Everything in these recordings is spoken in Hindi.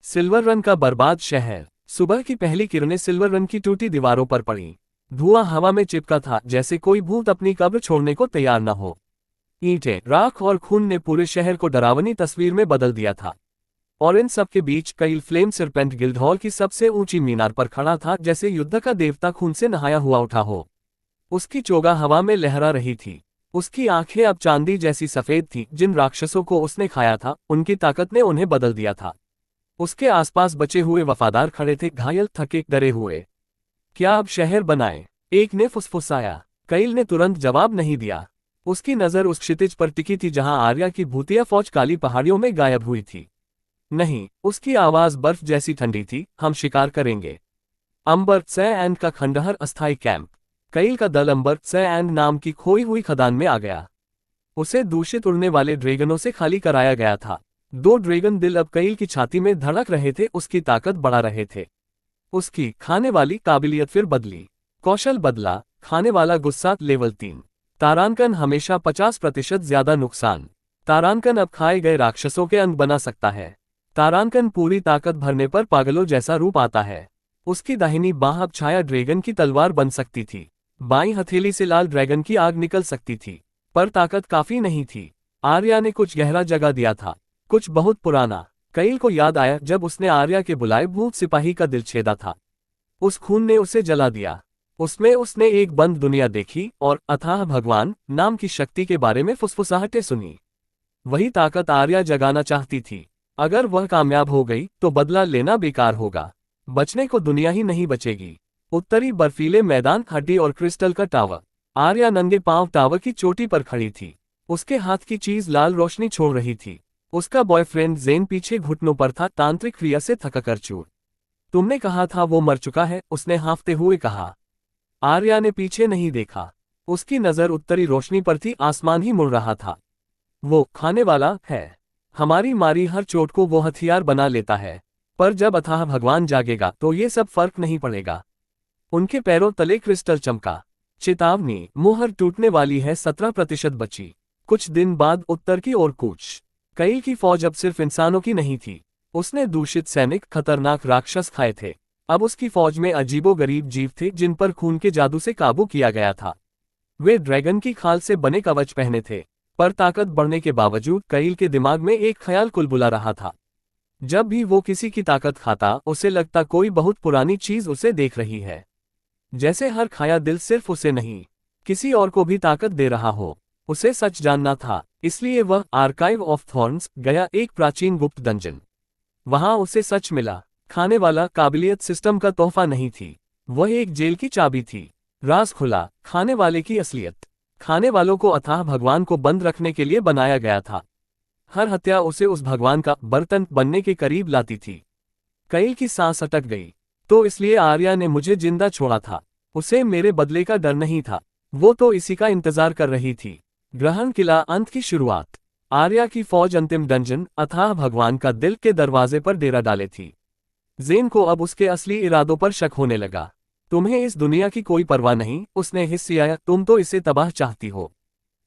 सिल्वर रन का बर्बाद शहर। सुबह की पहली किरणें सिल्वर रन की टूटी दीवारों पर पड़ी। धुआं हवा में चिपका था, जैसे कोई भूत अपनी कब्र छोड़ने को तैयार न हो। ईंटें, राख और खून ने पूरे शहर को डरावनी तस्वीर में बदल दिया था। और इन सब के बीच कईल फ्लेम सरपेंट गिल्डहॉल की सबसे ऊंची मीनार पर खड़ा था, जैसे युद्ध का देवता खून से नहाया हुआ उठा हो। उसकी चोगा हवा में लहरा रही थी। उसकी आंखें अब चांदी जैसी सफेद थीं। जिन राक्षसों को उसने खाया था, उनकी ताकत ने उन्हें बदल दिया था। उसके आसपास बचे हुए वफादार खड़े थे, घायल, थके, डरे हुए। क्या अब शहर बनाए? एक ने फुसफुसाया। कईल ने तुरंत जवाब नहीं दिया। उसकी नजर उस क्षितिज पर टिकी थी जहां आर्या की भूतिया फौज काली पहाड़ियों में गायब हुई थी। नहीं, उसकी आवाज बर्फ जैसी ठंडी थी। हम शिकार करेंगे। अंबर सैंड का खंडहर अस्थायी कैंप। कईल का दल अंबर सैंड नाम की खोई हुई खदान में आ गया। उसे दूषित उड़ने वाले ड्रैगनों से खाली कराया गया था। 2 ड्रैगन दिल अब कईल की छाती में धड़क रहे थे, उसकी ताकत बढ़ा रहे थे। उसकी खाने वाली काबिलियत फिर बदली। कौशल बदला। खाने वाला गुस्सा लेवल 3। तारांकन हमेशा 50% ज्यादा नुकसान। तारांकन अब खाए गए राक्षसों के अंग बना सकता है। तारांकन पूरी ताकत भरने पर पागलों जैसा रूप आता है। उसकी दाहिनी बांह अब छाया ड्रैगन की तलवार बन सकती थी। बाईं हथेली से लाल ड्रैगन की आग निकल सकती थी। पर ताकत काफी नहीं थी। आर्या ने कुछ गहरा जगा दिया था, कुछ बहुत पुराना। कईल को याद आया जब उसने आर्या के बुलाए भूत सिपाही का दिल छेदा था। उस खून ने उसे जला दिया। उसमें उसने एक बंद दुनिया देखी और अथाह भगवान नाम की शक्ति के बारे में फुसफुसाहटें सुनी। वही ताकत आर्या जगाना चाहती थी। अगर वह कामयाब हो गई तो बदला लेना बेकार होगा। बचने को दुनिया ही नहीं बचेगी। उत्तरी बर्फीले मैदान, हड्डी और क्रिस्टल का टावर। आर्या नंगे पांव टावर की चोटी पर खड़ी थी। उसके हाथ की चीज लाल रोशनी छोड़ रही थी। उसका बॉयफ्रेंड जेन पीछे घुटनों पर था, तांत्रिक क्रिया से थककर चूर। तुमने कहा था वो मर चुका है, उसने हाँफते हुए कहा। आर्या ने पीछे नहीं देखा। उसकी नजर उत्तरी रोशनी पर थी, आसमान ही मुड़ रहा था। वो खाने वाला है। हमारी मारी हर चोट को वो हथियार बना लेता है। पर जब अथाह भगवान जागेगा तो ये सब फर्क नहीं पड़ेगा। उनके पैरों तले क्रिस्टल चमका। चेतावनी, मुहर टूटने वाली है, 17% बची। कुछ दिन बाद उत्तर की ओर कूच। कईल की फौज अब सिर्फ इंसानों की नहीं थी। उसने दूषित सैनिक, खतरनाक राक्षस खाए थे। अब उसकी फौज में अजीबोगरीब जीव थे जिन पर खून के जादू से काबू किया गया था। वे ड्रैगन की खाल से बने कवच पहने थे। पर ताकत बढ़ने के बावजूद कईल के दिमाग में एक ख्याल कुलबुला रहा था। जब भी वो किसी की ताकत खाता, उसे लगता कोई बहुत पुरानी चीज उसे देख रही है। जैसे हर खाया दिल सिर्फ उसे नहीं, किसी और को भी ताकत दे रहा हो। उसे सच जानना था, इसलिए वह आर्काइव ऑफ थॉर्न्स गया, एक प्राचीन गुप्त डंजन। वहां उसे सच मिला। खाने वाला काबिलियत सिस्टम का तोहफा नहीं थी, वह एक जेल की चाबी थी। राज खुला, खाने वाले की असलियत। खाने वालों को अथाह भगवान को बंद रखने के लिए बनाया गया था। हर हत्या उसे उस भगवान का बर्तन बनने के करीब लाती थी। कईल की सांस अटक गई। तो इसलिए आर्या ने मुझे जिंदा छोड़ा था। उसे मेरे बदले का डर नहीं था, वो तो इसी का इंतजार कर रही थी। ग्रहण किला, अंत की शुरुआत। आर्या की फौज अंतिम डंजन, अथाह भगवान का दिल के दरवाजे पर डेरा डाले थी। जेन को अब उसके असली इरादों पर शक होने लगा। तुम्हें इस दुनिया की कोई परवाह नहीं, उसने हिस्सियाया, तुम तो इसे तबाह चाहती हो।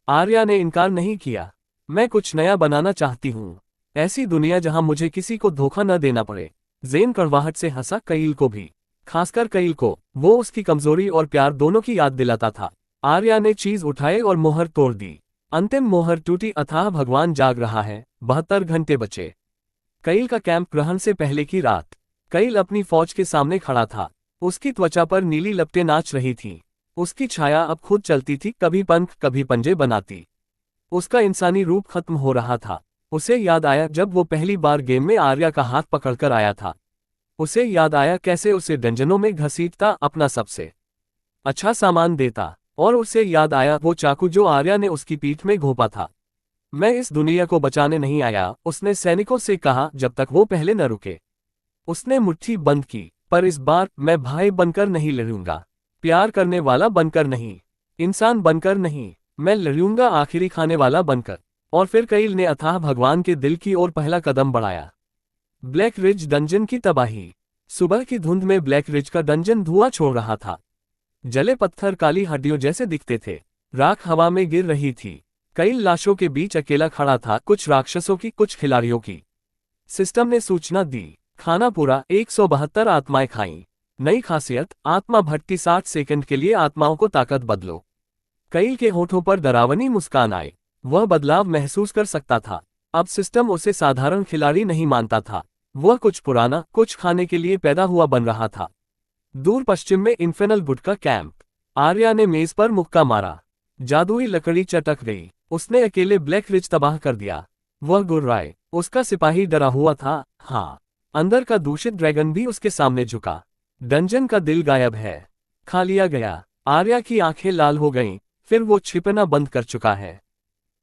आर्या ने इनकार नहीं किया। मैं कुछ नया बनाना चाहती हूँ, ऐसी दुनिया जहां मुझे किसी को धोखा न देना पड़े। जेन कड़वाहट से हंसा, कईल को भी, खासकर कईल को। वो उसकी कमजोरी और प्यार दोनों की याद दिलाता था। आर्या ने चीज उठाए और मोहर तोड़ दी। अंतिम मोहर टूटी। अथाह भगवान जाग रहा है, 72 घंटे बचे। कईल का कैंप, ग्रहण से पहले की रात। कईल अपनी फौज के सामने खड़ा था। उसकी त्वचा पर नीली लपटें नाच रही थीं। उसकी छाया अब खुद चलती थी, कभी पंख कभी पंजे बनाती। उसका इंसानी रूप खत्म हो रहा था। उसे याद आया जब वो पहली बार गेम में आर्या का हाथ पकड़कर आया था। उसे याद आया कैसे उसे डंजनों में घसीटता, अपना सबसे अच्छा सामान देता। और उसे याद आया वो चाकू जो आर्या ने उसकी पीठ में घोंपा था। मैं इस दुनिया को बचाने नहीं आया, उसने सैनिकों से कहा, जब तक वो पहले न रुके। उसने मुट्ठी बंद की। पर इस बार मैं भाई बनकर नहीं लड़ूंगा, प्यार करने वाला बनकर नहीं, इंसान बनकर नहीं, मैं लड़ूंगा आखिरी खाने वाला बनकर। और फिर कईल ने अथाह भगवान के दिल की ओर पहला कदम बढ़ाया। ब्लैक रिज डंजन की तबाही। सुबह की धुंध में ब्लैक रिज का डंजन धुआं छोड़ रहा था। जले पत्थर काली हड्डियों जैसे दिखते थे। राख हवा में गिर रही थी। कईल लाशों के बीच अकेला खड़ा था, कुछ राक्षसों की, कुछ खिलाड़ियों की। सिस्टम ने सूचना दी, खाना पूरा 172 आत्माएं खाईं। नई खासियत, आत्मा भट्टी 60 सेकंड के लिए आत्माओं को ताकत बदलो। कईल के होठों पर डरावनी मुस्कान आई। वह बदलाव महसूस कर सकता था। अब सिस्टम उसे साधारण खिलाड़ी नहीं मानता था। वह कुछ पुराना, कुछ खाने के लिए पैदा हुआ बन रहा था। दूर पश्चिम में इन्फेनल बुड का कैंप। आर्या ने मेज पर मुक्का मारा। जादुई लकड़ी चटक गई। उसने अकेले ब्लैक रिज तबाह कर दिया। वह गुर्राए। उसका सिपाही डरा हुआ था। हाँ, अंदर का दूषित ड्रैगन भी उसके सामने झुका। डंजन का दिल गायब है। खा लिया गया। आर्या की आंखें लाल हो गईं, फिर वो छिपना बंद कर चुका है।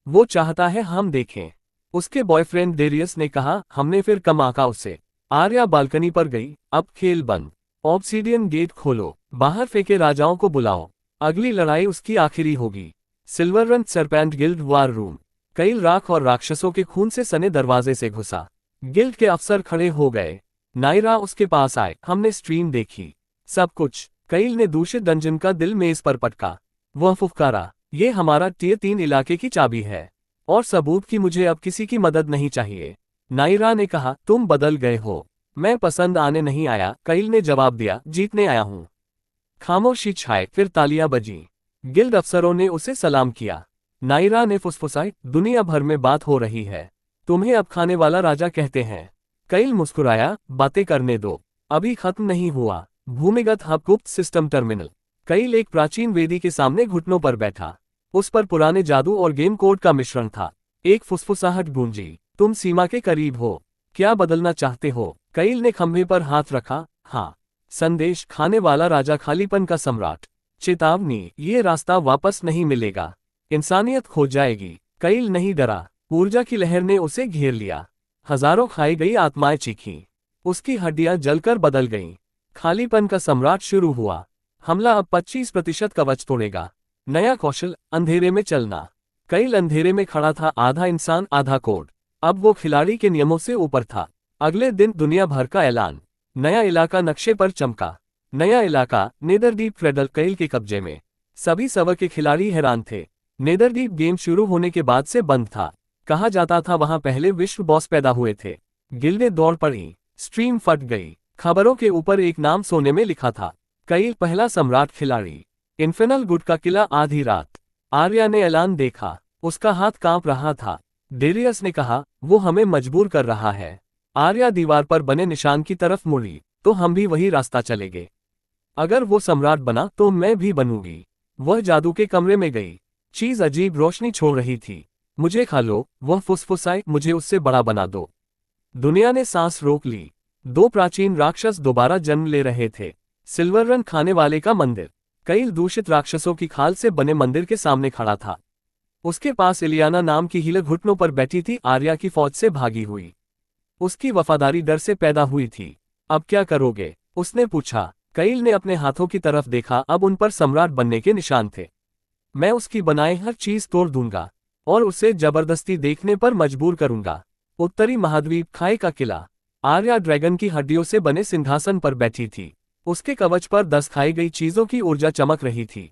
वो चाहता है हम देखें। उसके बॉयफ्रेंड डेरियस ने कहा, हमने फिर कम आंका उसे। आर्या बालकनी पर गई। अब खेल बंद। ऑब्सीडियन गेट खोलो। बाहर फेंके राजाओं को बुलाओ। अगली लड़ाई उसकी आखिरी होगी। Silver run serpent guild war room. कईल राख और राक्षसों के खून से सने दरवाजे से घुसा। गिल्ड के अफसर खड़े हो गए। नायरा उसके पास आए। हमने स्ट्रीम देखी। सब कुछ। कईल ने दूषित डंजन का दिल मेज पर पटका। वह फुफकारा, ये हमारा टियर 3 इलाके की चाबी है। और सबूत कि मुझे अब किसी की मदद नहीं चाहिए। नायरा ने कहा, तुम बदल गए हो। मैं पसंद आने नहीं आया, कईल ने जवाब दिया, जीतने आया हूं। खामोशी छाए, फिर तालियां बजीं। गिल्ड अफसरों ने उसे सलाम किया। नायरा ने फुसफुसाई, दुनिया भर में बात हो रही है। तुम्हें अब खाने वाला राजा कहते हैं। कईल मुस्कुराया, बातें करने दो। अभी खत्म नहीं हुआ। भूमिगत हब गुप्त सिस्टम टर्मिनल। कईल एक प्राचीन वेदी के सामने घुटनों पर बैठा। उस पर पुराने जादू और गेम कोड का मिश्रण था। एक फुसफुसाहट गूंजी, तुम सीमा के करीब हो। क्या बदलना चाहते हो? कईल ने खंभे पर हाथ रखा। हाँ। संदेश, खाने वाला राजा, खालीपन का सम्राट। चेतावनी, ये रास्ता वापस नहीं मिलेगा। इंसानियत खो जाएगी। कईल नहीं डरा। ऊर्जा की लहर ने उसे घेर लिया। हजारों खाई गई आत्माएं चीखीं। उसकी हड्डियां जलकर बदल गईं। खालीपन का सम्राट शुरू हुआ। हमला अब 25% कवच तोड़ेगा। नया कौशल, अंधेरे में चलना। कईल अंधेरे में खड़ा था, आधा इंसान आधा कोड। अब वो खिलाड़ी के नियमों से ऊपर था। अगले दिन दुनिया भर का ऐलान। नया इलाका नक्शे पर चमका। नया इलाका, नेदरडीप फेडरल कईल के कब्जे में। सभी सवर के खिलाड़ी हैरान थे। नेदरडीप गेम शुरू होने के बाद से बंद था। कहा जाता था वहां पहले विश्व बॉस पैदा हुए थे। गिल्डें दौड़ पड़ी। स्ट्रीम फट गई। खबरों के ऊपर एक नाम सोने में लिखा था, कईल पहला सम्राट खिलाड़ी। इन्फेनल गुड का किला आधी रात। आर्या ने ऐलान देखा। उसका हाथ कांप रहा था। डेरियस ने कहा, वो हमें मजबूर कर रहा है। आर्या दीवार पर बने निशान की तरफ मुड़ी, तो हम भी वही रास्ता चलेंगे। अगर वो सम्राट बना तो मैं भी बनूंगी। वह जादू के कमरे में गई। चीज अजीब रोशनी छोड़ रही थी। मुझे खा लो, वह फुसफुसाई, मुझे उससे बड़ा बना दो। दुनिया ने सांस रोक ली। दो प्राचीन राक्षस दोबारा जन्म ले रहे थे। सिल्वर रन खाने वाले का मंदिर। कईल दूषित राक्षसों की खाल से बने मंदिर के सामने खड़ा था। उसके पास इलियाना नाम की हीलर घुटनों पर बैठी थी, आर्या की फौज से भागी हुई। उसकी वफादारी डर से पैदा हुई थी। अब क्या करोगे? उसने पूछा। कईल ने अपने हाथों की तरफ देखा, अब उन पर सम्राट बनने के निशान थे। मैं उसकी बनाई हर चीज तोड़ दूंगा और उसे जबरदस्ती देखने पर मजबूर करूंगा। उत्तरी महाद्वीप खाई का किला। आर्या ड्रैगन की हड्डियों से बने सिंहासन पर बैठी थी। उसके कवच पर 10 खाई गई चीजों की ऊर्जा चमक रही थी।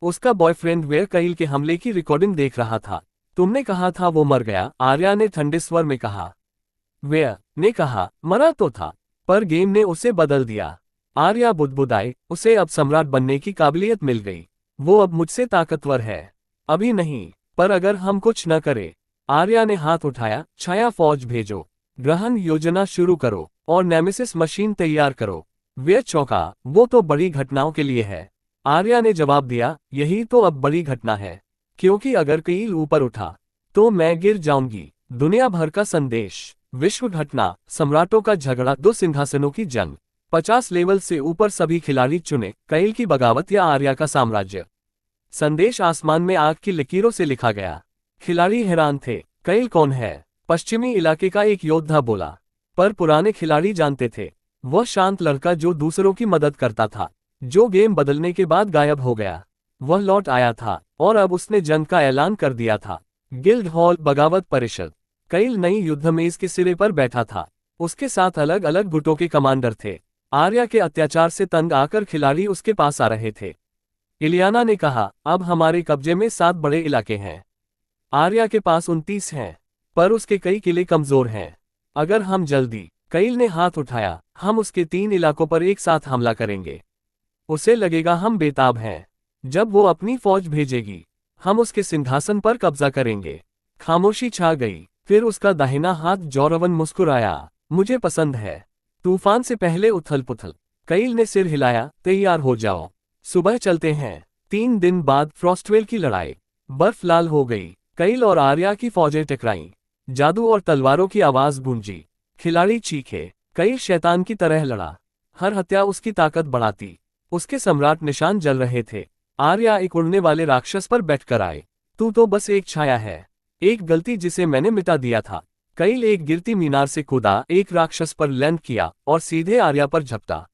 उसका बॉयफ्रेंड वेयर कईल के हमले की रिकॉर्डिंग देख रहा था। तुमने कहा था वो मर गया, आर्या ने ठंडे स्वर में कहा। वेयर ने कहा, मरा तो था, पर गेम ने उसे बदल दिया। आर्या बुदबुदाई, उसे अब सम्राट बनने की काबिलियत मिल गई। वो अब मुझसे ताकतवर है। अभी नहीं, पर अगर हम कुछ न करें। आर्या ने हाथ उठाया। छाया फौज भेजो। ग्रहण योजना शुरू करो और नेमेसिस मशीन तैयार करो। वे चौंका, वो तो बड़ी घटनाओं के लिए है। आर्या ने जवाब दिया, यही तो अब बड़ी घटना है। क्योंकि अगर कईल ऊपर उठा तो मैं गिर जाऊंगी। दुनिया भर का संदेश। विश्व घटना, सम्राटों का झगड़ा, 2 सिंहासनों की जंग। 50 लेवल से ऊपर सभी खिलाड़ी चुने, कईल की बगावत या आर्या का साम्राज्य। संदेश आसमान में आग की लकीरों से लिखा गया। खिलाड़ी हैरान थे। कईल कौन है? पश्चिमी इलाके का एक योद्धा बोला। पर पुराने खिलाड़ी जानते थे, वह शांत लड़का जो दूसरों की मदद करता था, जो गेम बदलने के बाद गायब हो गया। वह लौट आया था और अब उसने जंग का ऐलान कर दिया था। गिल्ड हॉल बगावत परिषद। कईल नई युद्धमेज के सिरे पर बैठा था। उसके साथ अलग अलग गुटों के कमांडर थे। आर्या के अत्याचार से तंग आकर खिलाड़ी उसके पास आ रहे थे। इलियाना ने कहा, अब हमारे कब्जे में 7 बड़े इलाके हैं। आर्या के पास 29 हैं, पर उसके कई किले कमजोर हैं। अगर हम जल्दी कईल ने हाथ उठाया, हम उसके 3 इलाकों पर एक साथ हमला करेंगे। उसे लगेगा हम बेताब हैं। जब वो अपनी फौज भेजेगी, हम उसके सिंहासन पर कब्जा करेंगे। खामोशी छा गई, फिर उसका दाहिना हाथ जौरवन मुस्कुराया, मुझे पसंद है। तूफान से पहले उथल पुथल। कईल ने सिर हिलाया, तैयार हो जाओ, सुबह चलते हैं। 3 दिन बाद फ्रॉस्टवेल की लड़ाई। बर्फ लाल हो गई, कईल और आर्या की फौजें टकराईं। जादू और तलवारों की आवाज गूंजी। खिलाड़ी चीखे, कईल शैतान की तरह लड़ा। हर हत्या उसकी ताकत बढ़ाती। उसके सम्राट निशान जल रहे थे। आर्या एक उड़ने वाले राक्षस पर बैठकर आए। तू तो बस एक छाया है, एक गलती जिसे मैंने मिटा दिया था। कईल एक गिरती मीनार से कूदा, एक राक्षस पर लैंड किया और सीधे आर्या पर झपटा।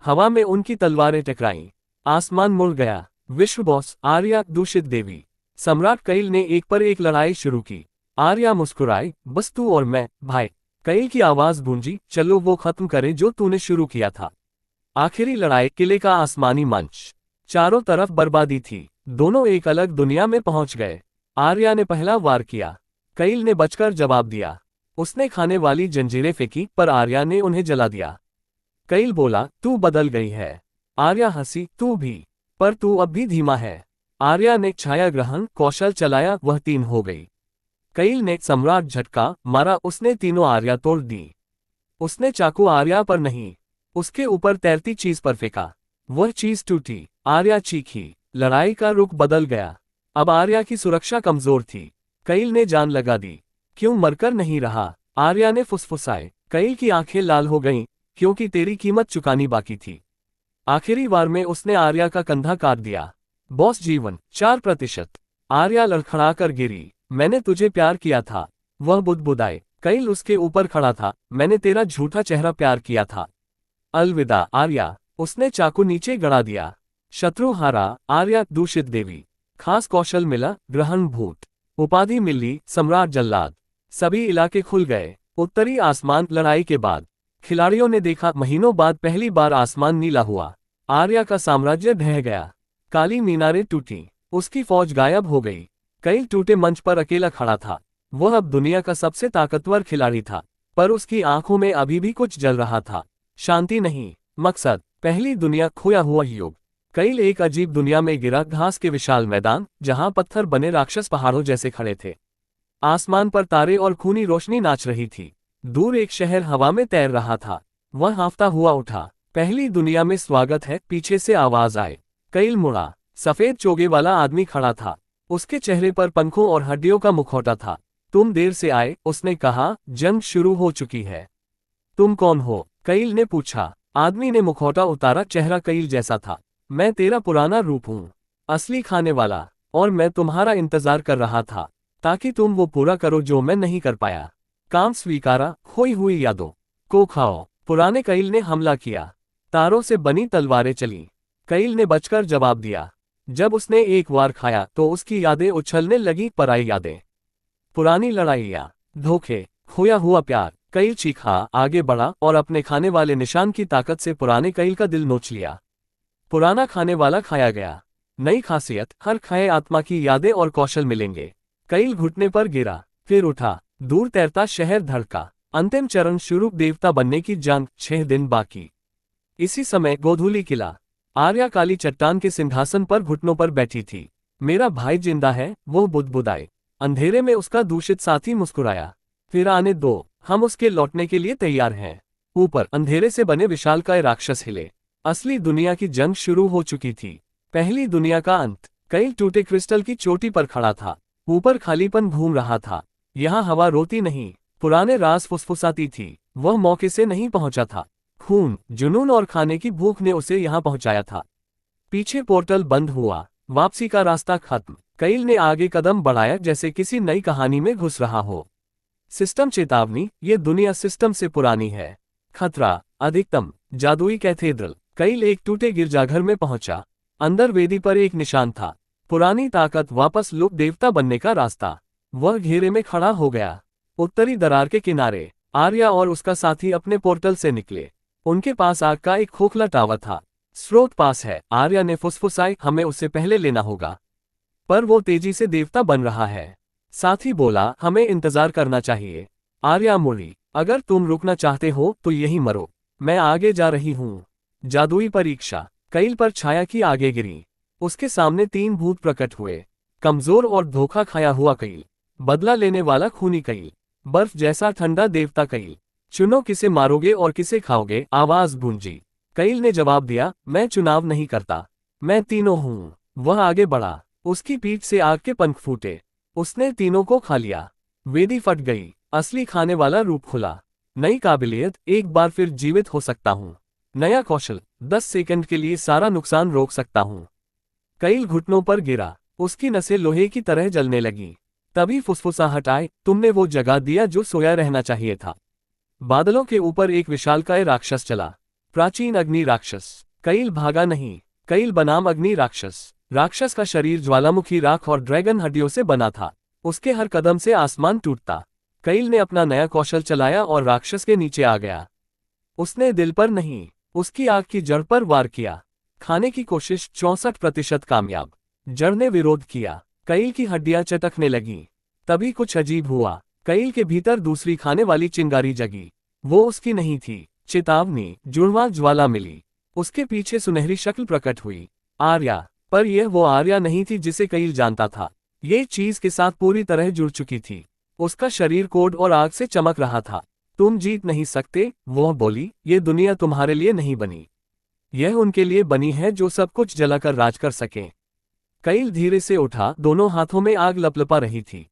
हवा में उनकी तलवारें टकराईं। आसमान मुड़ गया। विश्व बॉस आर्या, दूषित देवी। सम्राट कईल ने एक पर एक लड़ाई शुरू की। आर्या मुस्कुराई, बस तू और मैं, भाई। कईल की आवाज गूंजी, चलो वो खत्म करें जो तूने शुरू किया था। आखिरी लड़ाई, किले का आसमानी मंच। चारों तरफ बर्बादी थी। दोनों एक अलग दुनिया में पहुंच गए। आर्या ने पहला वार किया। कईल ने बचकर जवाब दिया। उसने खाने वाली जंजीरें फेंकी, पर आर्या ने उन्हें जला दिया। कईल बोला, तू बदल गई है। आर्या हंसी, तू भी, पर तू अब भी धीमा है। आर्या ने छाया ग्रहण कौशल चलाया, वह 3 हो गई। कईल ने सम्राट झटका मारा, उसने तीनों आर्या तोड़ दी। उसने चाकू आर्या पर नहीं, उसके ऊपर तैरती चीज पर फेंका। वह चीज टूटी। आर्या चीखी। लड़ाई का रुख बदल गया। अब आर्या की सुरक्षा कमजोर थी। कईल ने जान लगा दी। क्यों मरकर नहीं रहा? आर्या ने फुसफुसाए। कईल की आंखें लाल हो गईं, क्योंकि तेरी कीमत चुकानी बाकी थी। आखिरी वार में उसने आर्या का कंधा काट दिया। बॉस जीवन 4%। आर्या लड़खड़ाकर गिरी। मैंने तुझे प्यार किया था। वह बुदबुदाए। कईल उसके ऊपर खड़ा था, मैंने तेरा झूठा चेहरा प्यार किया था। अलविदा आर्या। उसने चाकू नीचे गड़ा दिया। शत्रु हारा। आर्या, दूषित देवी। खास कौशल मिला, ग्रहण भूत। उपाधि मिली, सम्राट जल्लाद। सभी इलाके खुल गए। उत्तरी आसमान लड़ाई के बाद खिलाड़ियों ने देखा, महीनों बाद पहली बार आसमान नीला हुआ। आर्या का साम्राज्य ढह गया। काली मीनारें टूटी। उसकी फौज गायब हो गई। कईल टूटे मंच पर अकेला खड़ा था। वह अब दुनिया का सबसे ताकतवर खिलाड़ी था, पर उसकी आंखों में अभी भी कुछ जल रहा था। शांति नहीं, मकसद। पहली दुनिया, खोया हुआ युग। कईल एक अजीब दुनिया में गिरा, घास के विशाल मैदान, जहां पत्थर बने राक्षस पहाड़ों जैसे खड़े थे। आसमान पर तारे और खूनी रोशनी नाच रही थी। दूर एक शहर हवा में तैर रहा था। वह हाँफता हुआ उठा। पहली दुनिया में स्वागत है, पीछे से आवाज आए। कईल मुड़ा। सफेद चोगे वाला आदमी खड़ा था। उसके चेहरे पर पंखों और हड्डियों का मुखौटा था। तुम देर से आए, उसने कहा, जंग शुरू हो चुकी है। तुम कौन हो? कईल ने पूछा। आदमी ने मुखौटा उतारा, चेहरा कईल जैसा था। मैं तेरा पुराना रूप हूँ, असली खाने वाला, और मैं तुम्हारा इंतजार कर रहा था, ताकि तुम वो पूरा करो जो मैं नहीं कर पाया। काम स्वीकारा, खोई हुई यादों को खाओ। पुराने कईल ने हमला किया। तारों से बनी तलवारें चली। कईल ने बचकर जवाब दिया। जब उसने एक वार खाया तो उसकी यादें उछलने लगी, पराई यादें, पुरानी लड़ाइयाँ, धोखे, खोया हुआ प्यार। कईल चीखा, आगे बढ़ा और अपने खाने वाले निशान की ताकत से पुराने कईल का दिल नोच लिया। पुराना खाने वाला खाया गया। नई खासियत, हर खाए आत्मा की यादें और कौशल मिलेंगे। कईल घुटने पर गिरा, फिर उठा। दूर तैरता शहर धड़का। अंतिम चरण शुरू, देवता बनने की जंग, 6 दिन बाकी। इसी समय गोधूली किला। आर्या काली चट्टान के सिंहासन पर घुटनों पर बैठी थी। मेरा भाई जिंदा है, वो बुदबुदाए। अंधेरे में उसका दूषित साथी मुस्कुराया। फिर आने दो, हम उसके लौटने के लिए तैयार हैं। ऊपर अंधेरे से बने विशालकाय राक्षस हिले। असली दुनिया की जंग शुरू हो चुकी थी। पहली दुनिया का अंत। कईल टूटे क्रिस्टल की चोटी पर खड़ा था। ऊपर खालीपन घूम रहा था। यहाँ हवा रोती नहीं, पुराने राज फुसफुसाती थी। वह मौके से नहीं पहुंचा था। खून, जुनून और खाने की भूख ने उसे यहाँ पहुंचाया था। पीछे पोर्टल बंद हुआ, वापसी का रास्ता खत्म। कईल ने आगे कदम बढ़ाया, जैसे किसी नई कहानी में घुस रहा हो। सिस्टम चेतावनी, ये दुनिया सिस्टम से पुरानी है। खतरा अधिकतम, जादुई कैथेड्रल। कईल एक टूटे गिरजाघर में पहुंचा। अंदर वेदी पर एक निशान था। पुरानी ताकत वापस लुक, देवता बनने का रास्ता। वह घेरे में खड़ा हो गया। उत्तरी दरार के किनारे आर्या और उसका साथी अपने पोर्टल से निकले। उनके पास आग का एक खोखला टावर था। स्रोत पास है, आर्या ने फुसफुसाई, हमें उससे पहले लेना होगा। पर वो तेजी से देवता बन रहा है। साथी बोला, हमें इंतजार करना चाहिए। आर्या मुड़ी। अगर तुम रुकना चाहते हो तो यही मरो। मैं आगे जा रही हूँ। जादुई परीक्षा। कईल पर छाया की आगे गिरी। उसके सामने 3 भूत प्रकट हुए। कमजोर और धोखा खाया हुआ कईल, बदला लेने वाला खूनी कईल, बर्फ जैसा ठंडा देवता कईल। चुनो किसे मारोगे और किसे खाओगे, आवाज गूंजी। कईल ने जवाब दिया, मैं चुनाव नहीं करता, मैं तीनों हूँ। वह आगे बढ़ा। उसकी पीठ से आग के पंख फूटे। उसने तीनों को खा लिया। वेदी फट गई। असली खाने वाला रूप खुला। नई काबिलियत, एक बार फिर जीवित हो सकता हूँ। नया कौशल, 10 सेकंड के लिए सारा नुकसान रोक सकता हूँ। कईल घुटनों पर गिरा। उसकी नसें लोहे की तरह जलने लगीं। तभी फुसफुसाहट आए, तुमने वो जगा दिया जो सोया रहना चाहिए था। बादलों के ऊपर एक विशालकाय राक्षस चला। प्राचीन अग्नि राक्षस। कईल भागा नहीं। कईल बनाम अग्नि राक्षस। राक्षस का शरीर ज्वालामुखी राख और ड्रैगन हड्डियों से बना था। उसके हर कदम से आसमान टूटता। कईल ने अपना नया कौशल चलाया और राक्षस के नीचे आ गया। उसने दिल पर नहीं, उसकी आग की जड़ पर वार किया। खाने की कोशिश 64% कामयाब। जड़ ने विरोध किया। कईल की हड्डियां चटकने लगीं। तभी कुछ अजीब हुआ। कईल के भीतर दूसरी खाने वाली चिंगारी जगी। वो उसकी नहीं थी। चेतावनी, जुड़वां ज्वाला मिली। उसके पीछे सुनहरी शक्ल प्रकट हुई। आर्या। पर यह वो आर्या नहीं थी जिसे कईल जानता था। ये चीज के साथ पूरी तरह जुड़ चुकी थी। उसका शरीर कोड और आग से चमक रहा था। तुम जीत नहीं सकते, वह बोली, ये दुनिया तुम्हारे लिए नहीं बनी। यह उनके लिए बनी है जो सब कुछ जलाकर राज कर सकें। कईल धीरे से उठा, दोनों हाथों में आग लपलपा रही थी।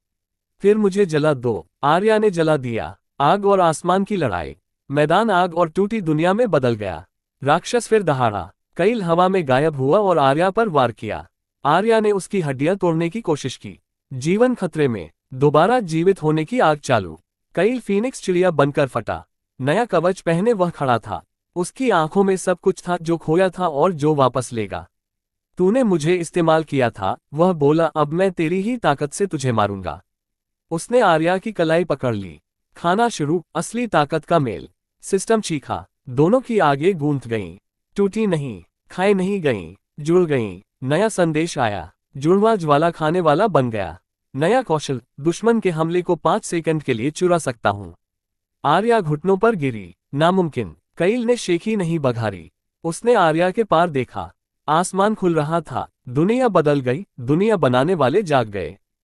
फिर मुझे जला दो, आर्या ने जला दिया। आग और आसमान की लड़ाई। मैदान आग और टूटी दुनिया में बदल गया। राक्षस फिर दहाड़ा। कईल हवा में गायब हुआ और आर्या पर वार किया। आर्या ने उसकी हड्डियां तोड़ने की कोशिश की। जीवन खतरे में। दोबारा जीवित होने की आग चालू। कईल फीनिक्स चिड़िया बनकर फटा। नया कवच पहने वह खड़ा था। उसकी आंखों में सब कुछ था जो खोया था और जो वापस लेगा। तूने मुझे इस्तेमाल किया था, वह बोला, अब मैं तेरी ही ताकत से तुझे मारूंगा। उसने आर्या की कलाई पकड़ ली। खाना शुरू, असली ताकत का मेल। सिस्टम चीखा। दोनों की आगे गूंथ गईं। टूटी नहीं, खाए नहीं गईं, जुड़ गईं। नया संदेश आया। जुड़वा ज्वाला खाने वाला बन गया। नया कौशल, दुश्मन के हमले को 5 सेकंड के लिए चुरा सकता हूं। आर्या घुटनों पर गिरी। नामुमकिन। कईल ने शेखी नहीं बघारी। उसने आर्या के पार देखा। आसमान खुल रहा था। दुनिया बदल गई। दुनिया बनाने वाले जाग गए।